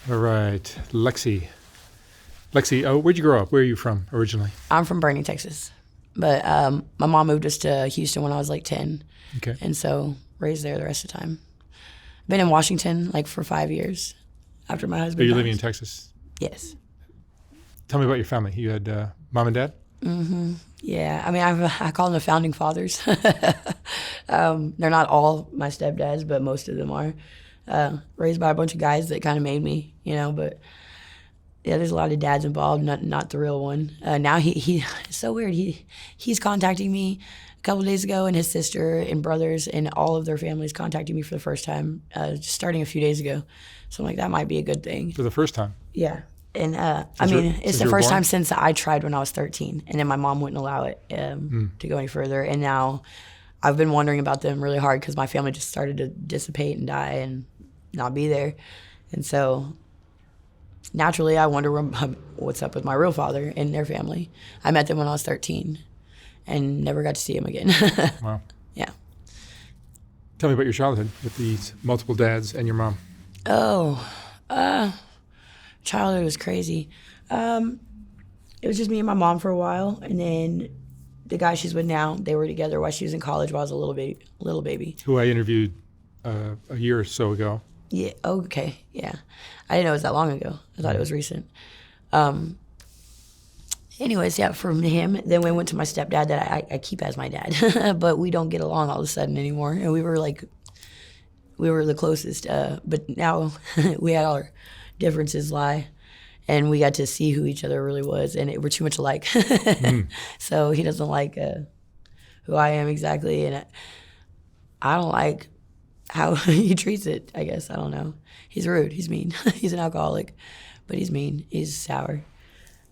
All right, Lexi. Lexi, where'd you grow up? Where are you from originally? I'm from Bernie, Texas. But my mom moved us to Houston when I was like 10. Okay. And so raised there the rest of the time. Been in Washington like for 5 years after my husband Are you died. living in Texas? Yes. Tell me about your family. You had mom and dad? Mm-hmm. Yeah. I mean, I call them the founding fathers. They're not all my stepdads, but most of them are. Raised by a bunch of guys that kind of made me, but yeah, there's a lot of dads involved, not the real one. Now he it's so weird. He's contacting me a couple of days ago, and his sister and brothers and all of their families contacting me for the first time, just starting a few days ago. So I'm like, that might be a good thing. For the first time? Yeah. And it's the first time since I tried when I was 13, and then my mom wouldn't allow it to go any further. And now I've been wondering about them really hard because my family just started to dissipate and die and not be there. And so naturally, I wonder what's up with my real father and their family. I met them when I was 13 and never got to see him again. Wow. Yeah. Tell me about your childhood with these multiple dads and your mom. Childhood was crazy. It was just me and my mom for a while, and then the guy she's with now, they were together while she was in college while I was a little baby. Who I interviewed a year or so ago. Yeah, okay, yeah. I didn't know it was that long ago. I thought it was recent. Anyways, yeah, from him, then we went to my stepdad that I keep as my dad, but we don't get along all of a sudden anymore. And we were the closest, but now we had our differences lie, and we got to see who each other really was, and we're too much alike. So he doesn't like who I am exactly, and I don't like how he treats it, I guess. I don't know. He's rude. He's mean. He's an alcoholic, but he's mean. He's sour.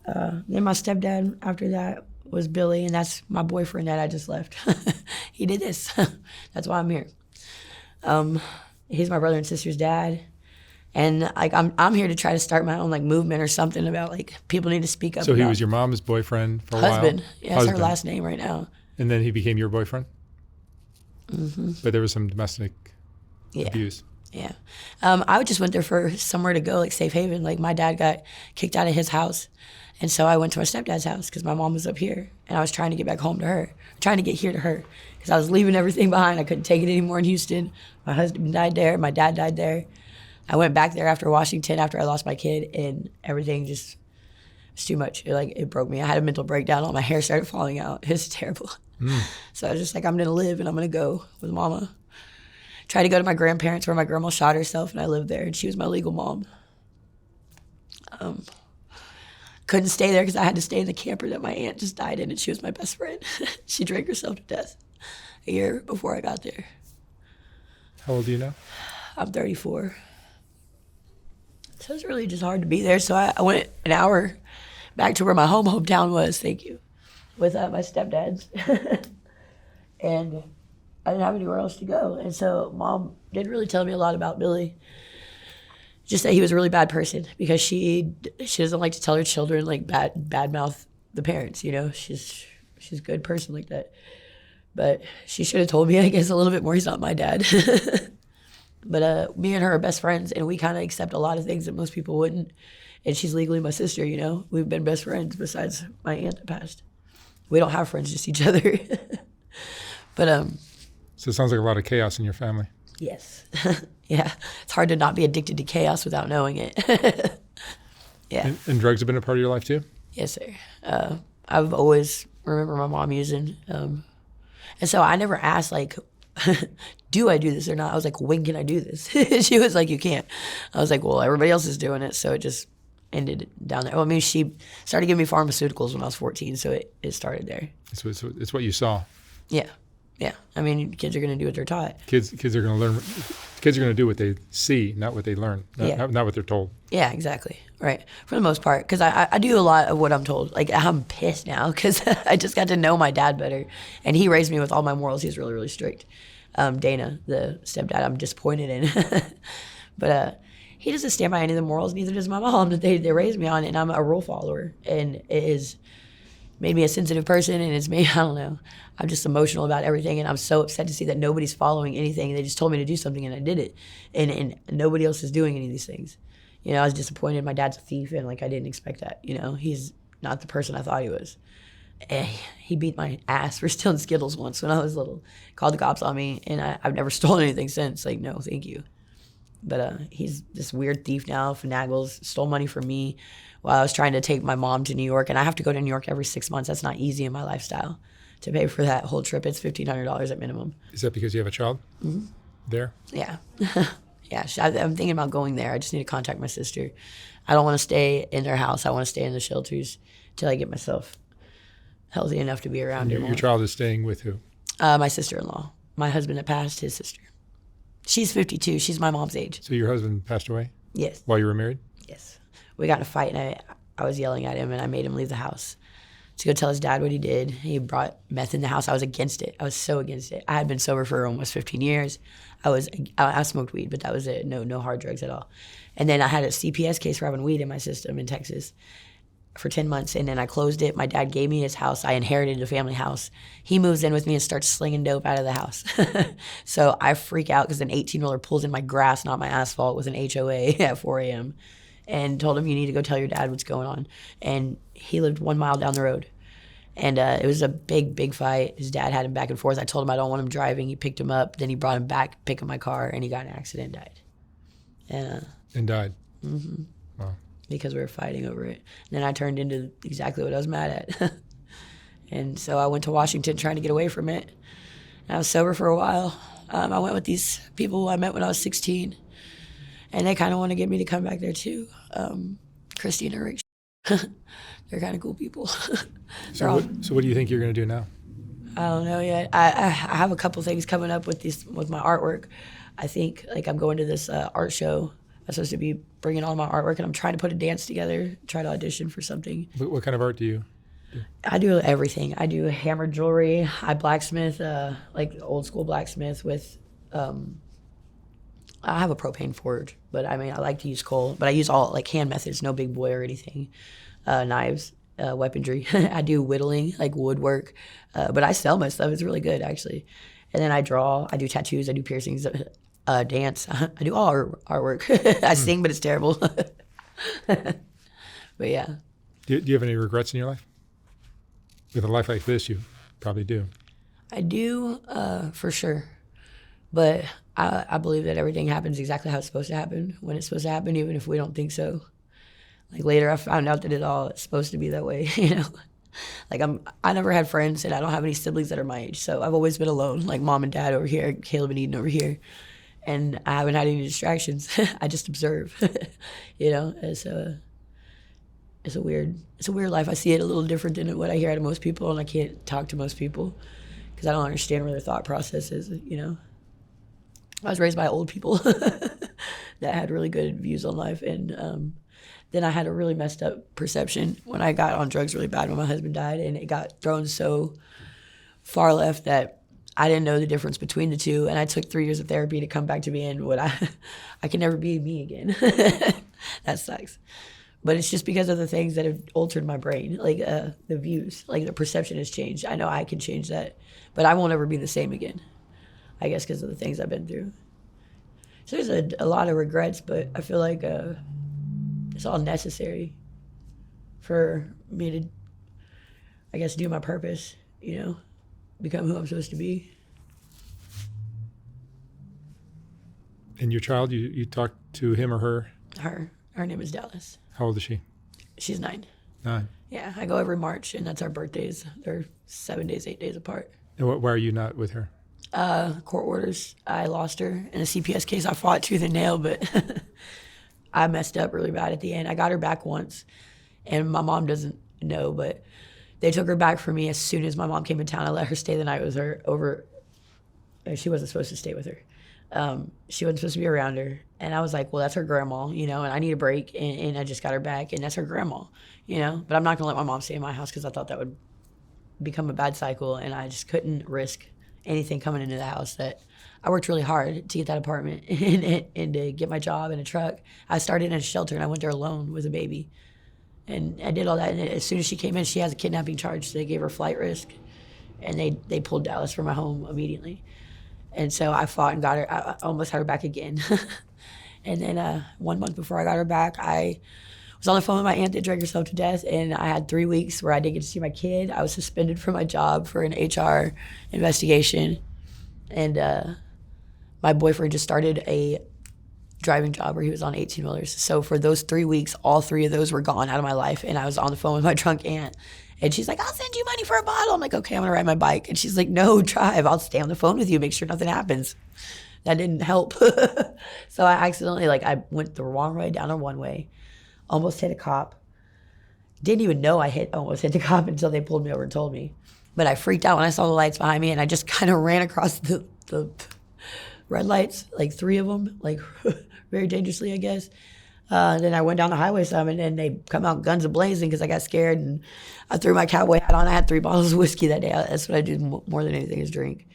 Then my stepdad after that was Billy, and that's my boyfriend that I just left. He did this. That's why I'm here. He's my brother and sister's dad. And like I'm here to try to start my own like movement or something about like people need to speak up. So he was your mom's boyfriend for a while? Husband. Yeah, that's her last name right now. And then he became your boyfriend? Mm-hmm. But there was some domestic abuse. Yeah. I just went there for somewhere to go, like safe haven. Like my dad got kicked out of his house. And so I went to my stepdad's house because my mom was up here. And I was trying to get back home to her, trying to get here to her. Because I was leaving everything behind. I couldn't take it anymore in Houston. My husband died there. My dad died there. I went back there after Washington after I lost my kid, and everything just was too much. It broke me. I had a mental breakdown. All my hair started falling out. It was terrible. So I was just like, I'm going to live, and I'm going to go with mama. Tried to go to my grandparents where my grandma shot herself, and I lived there, and she was my legal mom. Couldn't stay there because I had to stay in the camper that my aunt just died in, and she was my best friend. She drank herself to death a year before I got there. How old are you now? I'm 34. So it's really just hard to be there. So I went an hour back to where my hometown was, thank you, with my stepdad's. And I didn't have anywhere else to go. And so Mom didn't really tell me a lot about Billy. Just that he was a really bad person because she doesn't like to tell her children, like, bad mouth the parents, She's a good person like that. But she should have told me, I guess, a little bit more. He's not my dad. But me and her are best friends, and we kind of accept a lot of things that most people wouldn't. And she's legally my sister, We've been best friends besides my aunt that passed. We don't have friends, just each other. But So it sounds like a lot of chaos in your family. Yes. Yeah. It's hard to not be addicted to chaos without knowing it. Yeah. And drugs have been a part of your life too? Yes, sir. I've always remember my mom using. And so I never asked, like, do I do this or not? I was like, when can I do this? She was like, you can't. I was like, well, everybody else is doing it. So it just ended down there. Well, I mean, she started giving me pharmaceuticals when I was 14. So it started there. It's what you saw. Yeah. Yeah. I mean, kids are going to do what they're taught. Kids are going to learn. Kids are going to do what they see, not what they learn, not what they're told. Yeah, exactly. Right. For the most part, because I do a lot of what I'm told. Like, I'm pissed now because I just got to know my dad better. And he raised me with all my morals. He's really, really strict. Dana, the stepdad, I'm disappointed in. But he doesn't stand by any of the morals, neither does my mom that they raised me on. And I'm a rule follower. And it has made me a sensitive person. And it's made, I don't know, I'm just emotional about everything. And I'm so upset to see that nobody's following anything. They just told me to do something and I did it. And nobody else is doing any of these things. You know, I was disappointed. My dad's a thief, and like I didn't expect that. You know, he's not the person I thought he was. He beat my ass for stealing Skittles once when I was little. Called the cops on me, and I've never stolen anything since. Like, no, thank you. But he's this weird thief now, finagles, stole money from me while I was trying to take my mom to New York. And I have to go to New York every 6 months. That's not easy in my lifestyle to pay for that whole trip. It's $1,500 at minimum. Is that because you have a child there? Yeah. Yeah, I'm thinking about going there. I just need to contact my sister. I don't want to stay in their house. I want to stay in the shelters till I get myself healthy enough to be around her more. Your child is staying with who? My sister-in-law. My husband that passed, his sister. She's 52. She's my mom's age. So your husband passed away? Yes. While you were married? Yes. We got in a fight, and I was yelling at him, and I made him leave the house to go tell his dad what he did. He brought meth in the house. I was against it. I was so against it. I had been sober for almost 15 years. I smoked weed, but that was it. No hard drugs at all. And then I had a CPS case for having weed in my system in Texas for 10 months, and then I closed it. My dad gave me his house. I inherited the family house. He moves in with me and starts slinging dope out of the house. So I freak out because an 18-wheeler pulls in my grass, not my asphalt, with an HOA at 4 a.m. and told him, you need to go tell your dad what's going on. And he lived 1 mile down the road. And it was a big fight. His dad had him back and forth. I told him I don't want him driving. He picked him up. Then he brought him back, pick up my car, and he got in an accident and died. And died? Mm-hmm. Wow. Because we were fighting over it. And then I turned into exactly what I was mad at. And so I went to Washington trying to get away from it. And I was sober for a while. I went with these people who I met when I was 16. And they kind of want to get me to come back there too. Christy and Rick. They're kind of cool people. So what do you think you're going to do now? I don't know yet. I have a couple things coming up with my artwork. I think like I'm going to this art show. I'm supposed to be bringing all my artwork, and I'm trying to put a dance together, try to audition for something. What kind of art do you do? I do everything. I do hammered jewelry. I blacksmith, like old school blacksmith with, I have a propane forge, but I mean, I like to use coal, but I use all like hand methods, no big boy or anything. Knives, weaponry. I do whittling, like woodwork, but I sell my stuff. It's really good, actually. And then I draw. I do tattoos. I do piercings. Dance. I do all artwork. I sing, but it's terrible. But yeah. Do you have any regrets in your life? With a life like this, you probably do. I do, for sure. But I believe that everything happens exactly how it's supposed to happen, when it's supposed to happen, even if we don't think so. Like later, I found out that it's supposed to be that way, you know? Like I never had friends, and I don't have any siblings that are my age, so I've always been alone, like mom and dad over here, Caleb and Eden over here. And I haven't had any distractions. I just observe, you know? It's a weird life. I see it a little different than what I hear out of most people, and I can't talk to most people because I don't understand where their thought process is, you know? I was raised by old people that had really good views on life, and then I had a really messed up perception when I got on drugs really bad when my husband died, and it got thrown so far left that I didn't know the difference between the two, and I took 3 years of therapy to come back to being what I can never be me again. That sucks. But it's just because of the things that have altered my brain, like the views, like the perception has changed. I know I can change that, but I won't ever be the same again, I guess because of the things I've been through. So there's a lot of regrets, but I feel like it's all necessary for me to, I guess, do my purpose, you know? Become who I'm supposed to be. And your child, you talk to him or her? Her name is Dallas. How old is she? She's 9. 9. Yeah, I go every March, and that's our birthdays. They're 7 days, 8 days apart. And why are you not with her? Court orders. I lost her in a CPS case. I fought tooth and nail, but I messed up really bad at the end. I got her back once, and my mom doesn't know, but they took her back for me as soon as my mom came in town. I let her stay the night with her over. She wasn't supposed to stay with her. She wasn't supposed to be around her. And I was like, well, that's her grandma, you know, and I need a break. And I just got her back, and that's her grandma, you know. But I'm not going to let my mom stay in my house because I thought that would become a bad cycle. And I just couldn't risk anything coming into the house. That I worked really hard to get that apartment and to get my job and a truck. I started in a shelter, and I went there alone with a baby. And I did all that, and as soon as she came in, she has a kidnapping charge, so they gave her flight risk, and they pulled Dallas from my home immediately. And so I fought and got her. I almost had her back again. And then 1 month before I got her back, I was on the phone with my aunt that drank herself to death, and I had 3 weeks where I didn't get to see my kid. I was suspended from my job for an HR investigation, and my boyfriend just started a driving job where he was on 18-wheelers. So for those 3 weeks, all 3 of those were gone out of my life, and I was on the phone with my drunk aunt. And she's like, I'll send you money for a bottle. I'm like, okay, I'm going to ride my bike. And she's like, no, drive. I'll stay on the phone with you, make sure nothing happens. That didn't help. So I accidentally, I went the wrong way down a one-way, almost hit a cop. Didn't even know I almost hit the cop until they pulled me over and told me. But I freaked out when I saw the lights behind me, and I just kind of ran across the red lights, 3 of them, very dangerously, I guess. Then I went down the highway some, and then they come out guns a-blazing because I got scared, and I threw my cowboy hat on. I had 3 bottles of whiskey that day. That's what I do more than anything is drink.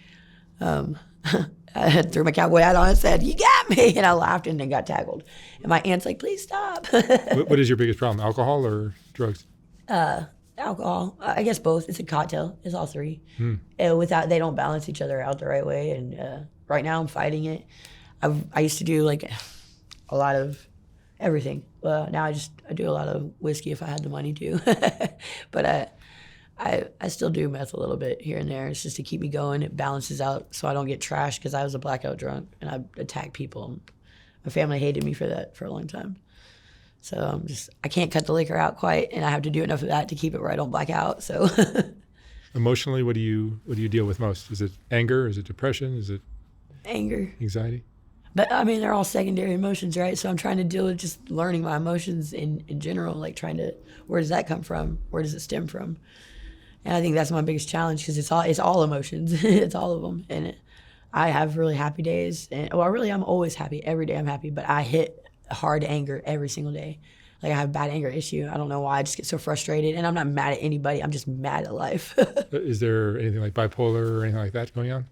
I threw my cowboy hat on and said, you got me, and I laughed and then got tackled. And my aunt's like, please stop. What is your biggest problem, alcohol or drugs? Alcohol. I guess both. It's a cocktail. It's all 3. Without, they don't balance each other out the right way, and right now I'm fighting it. I used to do a lot of everything. Now I do a lot of whiskey if I had the money to. But I still do meth a little bit here and there. It's just to keep me going. It balances out so I don't get trashed because I was a blackout drunk and I attack people. My family hated me for that for a long time. So I can't cut the liquor out quite, and I have to do enough of that to keep it where I don't black out. So Emotionally, what do you deal with most? Is it anger? Is it depression? Is it anger? Anxiety? But I mean, they're all secondary emotions, right? So I'm trying to deal with just learning my emotions in general, where does that come from? Where does it stem from? And I think that's my biggest challenge because it's all emotions. It's all of them. And I have really happy days. And I'm always happy. Every day I'm happy, but I hit hard anger every single day. I have a bad anger issue. I don't know why. I just get so frustrated, and I'm not mad at anybody. I'm just mad at life. Is there anything like bipolar or anything like that going on?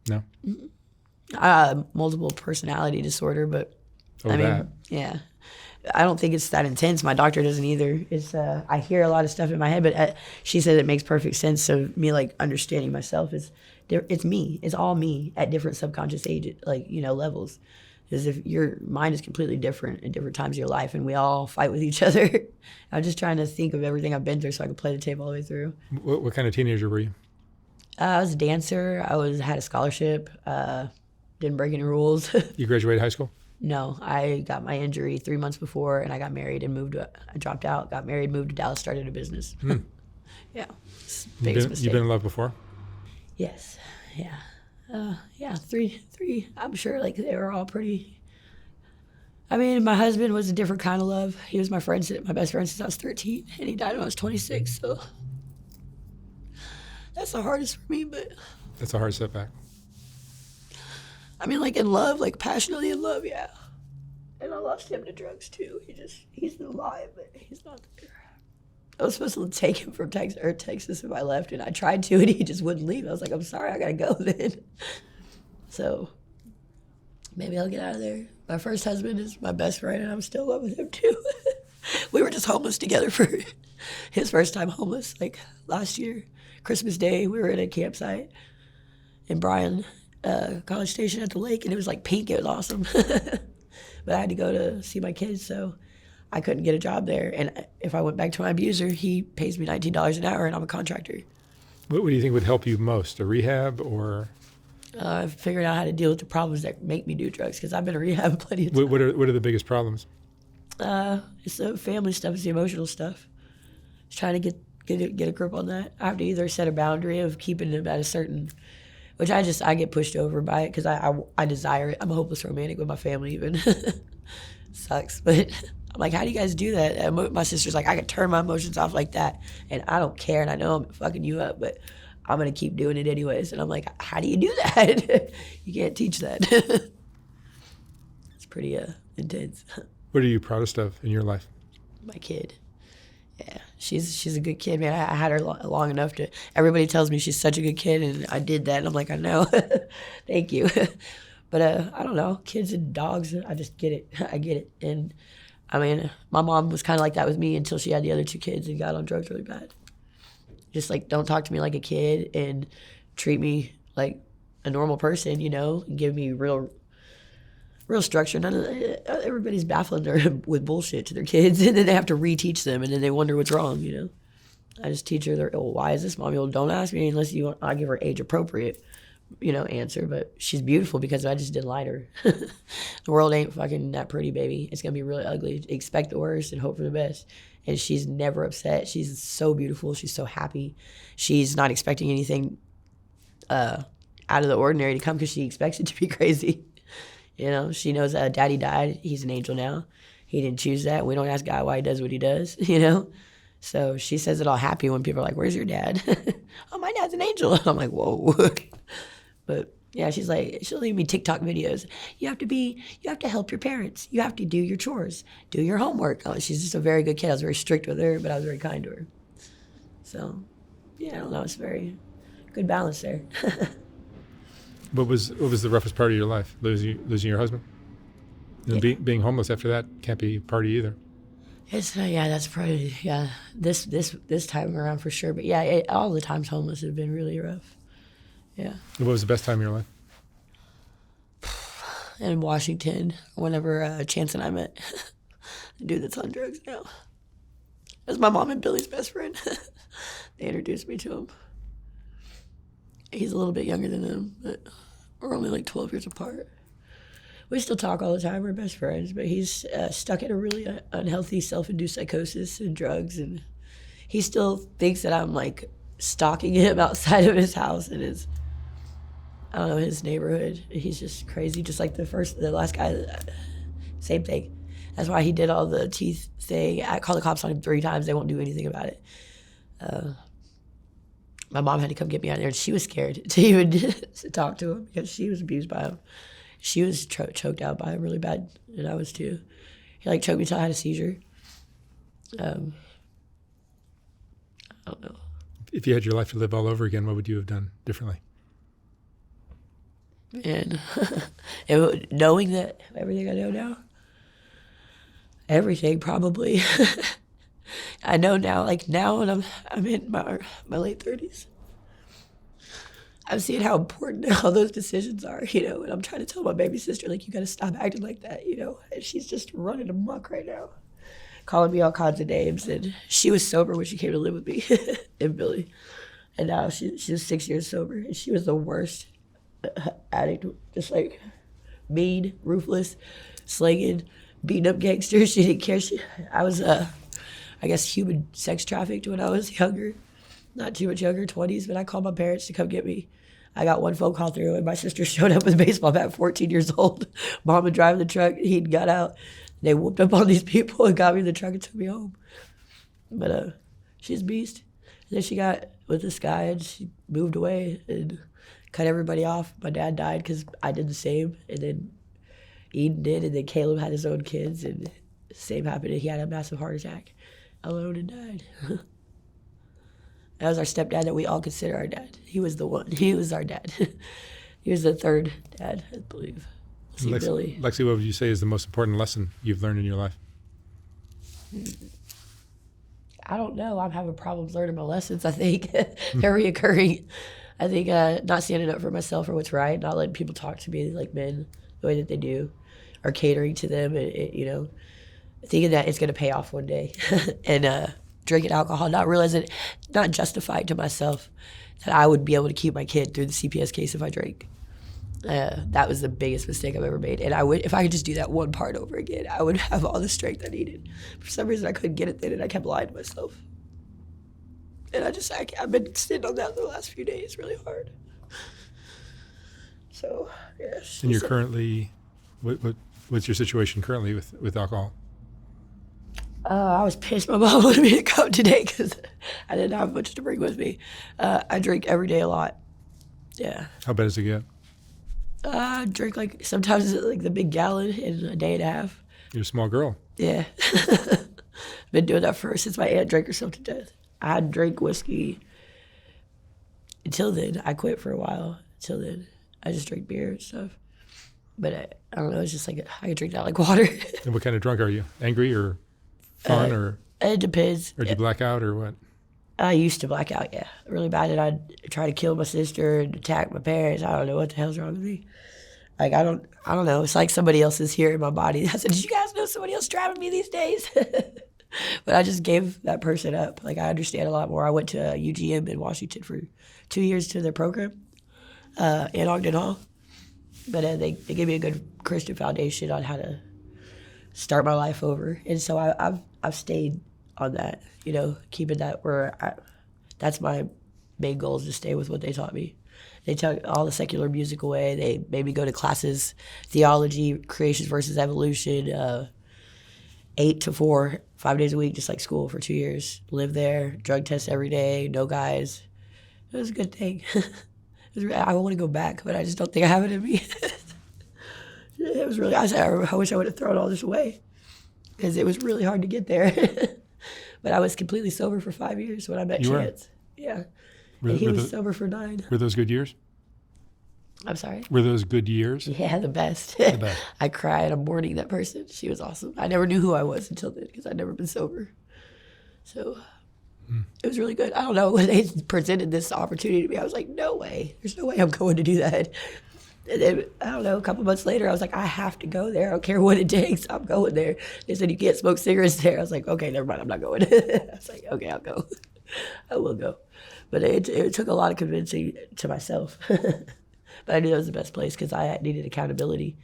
No? Multiple personality disorder, but that. Yeah. I don't think it's that intense. My doctor doesn't either. It's I hear a lot of stuff in my head, but she said it makes perfect sense. So me understanding myself it's me. It's all me at different subconscious ages, levels. Because if your mind is completely different at different times of your life, and we all fight with each other. I'm just trying to think of everything I've been through so I can play the tape all the way through. What kind of teenager were you? I was a dancer. had a scholarship. Didn't break any rules. You graduated high school? No, I got my injury 3 months before, and I got married and moved. I dropped out, got married, moved to Dallas, started a business. Yeah, biggest mistake. You've been in love before? Yes, yeah. Yeah, three. I'm sure they were all pretty. I mean, my husband was a different kind of love. He was my best friend since I was 13, and he died when I was 26. So that's the hardest for me. But that's a hard setback. I mean, in love, passionately in love, yeah. And I lost him to drugs too. He's alive, but he's not there. I was supposed to take him from Texas if I left, and I tried to, and he just wouldn't leave. I was like, I'm sorry, I gotta go then. So maybe I'll get out of there. My first husband is my best friend, and I'm still in love with him too. We were just homeless together for his first time homeless, last year. Christmas Day, we were at a campsite in Bryan, College Station at the lake, and it was pink. It was awesome. But I had to go to see my kids, so I couldn't get a job there. And if I went back to my abuser, he pays me $19 an hour, and I'm a contractor. What do you think would help you most, a rehab or? I've figured out how to deal with the problems that make me do drugs, because I've been in rehab plenty of times. What are the biggest problems? It's the family stuff. It's the emotional stuff. Just trying to get a grip on that. I have to either set a boundary of keeping them at a certain, which I get pushed over by it because I desire it. I'm a hopeless romantic with my family even. Sucks, but I'm like, how do you guys do that? And my sister's like, I can turn my emotions off like that, and I don't care, and I know I'm fucking you up, but I'm gonna keep doing it anyways. And I'm like, how do you do that? You can't teach that. It's pretty intense. What are you proudest of in your life? My kid. Yeah, she's a good kid, man. I had her long enough to. Everybody tells me she's such a good kid, and I did that. And I'm like, I know. Thank you. But I don't know, kids and dogs. I just get it. I get it. And I mean, my mom was kind of like that with me until she had the other 2 kids and got on drugs really bad. Just don't talk to me like a kid and treat me like a normal person, and give me real real structure. Everybody's baffling with bullshit to their kids, and then they have to reteach them, and then they wonder what's wrong. I just teach her, why is this, mommy? Well, don't ask me unless I give her age appropriate, answer. But she's beautiful because I just didn't lie to her. The world ain't fucking that pretty, baby. It's gonna be really ugly. Expect the worst and hope for the best. And she's never upset. She's so beautiful. She's so happy. She's not expecting anything out of the ordinary to come because she expects it to be crazy. She knows daddy died. He's an angel now. He didn't choose that. We don't ask God why he does what he does, So she says it all happy when people are like, where's your dad? Oh, my dad's an angel. I'm like, whoa. But yeah, she's like, she'll leave me TikTok videos. You have to help your parents. You have to do your chores, do your homework. Oh, she's just a very good kid. I was very strict with her, but I was very kind to her. So yeah, I don't know. It's very good balance there. What was the roughest part of your life? Losing your husband? And being homeless after that can't be a party either. It's that's probably this time around for sure. But yeah, all the times homeless have been really rough. Yeah. What was the best time of your life? In Washington, whenever Chance and I met, the dude that's on drugs now. That's my mom and Billy's best friend. They introduced me to him. He's a little bit younger than them, but we're only like 12 years apart. We still talk all the time. We're best friends, but he's stuck in a really unhealthy self-induced psychosis and drugs, and he still thinks that I'm like stalking him outside of his house and his neighborhood. He's just crazy, just like the last guy. Same thing. That's why he did all the teeth thing. I called the cops on him 3 times. They won't do anything about it. My mom had to come get me out there, and she was scared to even to talk to him because she was abused by him. She was choked out by him really bad, and I was too. He choked me till I had a seizure. I don't know. If you had your life to live all over again, what would you have done differently? Man, knowing that everything I know now, everything probably. I know now, now when I'm in my late 30s, I'm seeing how important all those decisions are, and I'm trying to tell my baby sister, you got to stop acting like that, and she's just running amok right now, calling me all kinds of names, and she was sober when she came to live with me, and Billy, and now she's 6 years sober, and she was the worst addict, just mean, ruthless, slinging, beating up gangsters. She didn't care. I was, I guess, human sex trafficked when I was younger. Not too much younger, 20s, but I called my parents to come get me. I got one phone call through, and my sister showed up with a baseball bat, 14 years old. Mom would drive the truck. He got out. They whooped up on these people and got me in the truck and took me home. But she's a beast. And then she got with this guy, and she moved away and cut everybody off. My dad died because I did the same, and then Eden did, and then Caleb had his own kids, and the same happened. He had a massive heart attack alone and died. That was our stepdad that we all consider our dad. He was the one. He was our dad. He was the third dad, I believe. Billy. Lexi, what would you say is the most important lesson you've learned in your life? I don't know. I'm having problems learning my lessons, I think. They're reoccurring. I think not standing up for myself or what's right, not letting people talk to me like men the way that they do, or catering to them, thinking that it's going to pay off one day. And drinking alcohol, not realizing, not justifying to myself that I would be able to keep my kid through the CPS case if I drank. That was the biggest mistake I've ever made. And if I could just do that one part over again, I would have all the strength I needed. For some reason, I couldn't get it then, and I kept lying to myself. And I've been sitting on that the last few days really hard. So, yes. And you're currently, what's your situation currently with alcohol? I was pissed my mom wanted me to come today because I didn't have much to bring with me. I drink every day a lot. Yeah. How bad does it get? I drink sometimes the big gallon in a day and a half. You're a small girl. Yeah. Been doing that since my aunt drank herself to death. I had drank whiskey until then. I quit for a while. Until then, I just drink beer and stuff. But I don't know. It's just I could drink that like water. And what kind of drunk are you? Angry or fun or? It depends. Or do you black out or what? I used to black out, yeah, really bad. And I'd try to kill my sister and attack my parents. I don't know what the hell's wrong with me. Like, I don't know. It's like somebody else is here in my body. I said, did you guys know somebody else driving me these days? But I just gave that person up. Like, I understand a lot more. I went to UGM in Washington for 2 years to their program in Ogden Hall. But they gave me a good Christian foundation on how to start my life over. And so I've stayed on that, you know, keeping that where that's my main goal, is to stay with what they taught me. They took all the secular music away. They made me go to classes, theology, creation versus evolution, 8 to 4, 5 days a week, just like school for 2 years. Lived there, drug test every day, no guys. It was a good thing. I want to go back, but I just don't think I have it in me. It was really, I wish I would have thrown all this away, because it was really hard to get there. But I was completely sober for 5 years when I met Chance. Yeah. And he was sober for 9. Were those good years? I'm sorry? Were those good years? Yeah, the best. The best. I cried. I'm mourning that person. She was awesome. I never knew who I was until then, because I'd never been sober. So it was really good. I don't know, when they presented this opportunity to me, I was like, no way. There's no way I'm going to do that. And then, I don't know, a couple months later, I was like, I have to go there. I don't care what it takes. I'm going there. They said, you can't smoke cigarettes there. I was like, okay, never mind. I'm not going. I was like, okay, I'll go. I will go. But it took a lot of convincing to myself. But I knew that was the best place, because I needed accountability.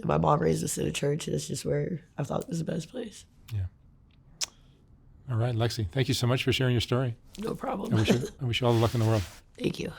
My mom raised us in a church, and it's just where I thought it was the best place. Yeah. All right, Lexi, thank you so much for sharing your story. No problem. I wish you all the luck in the world. Thank you.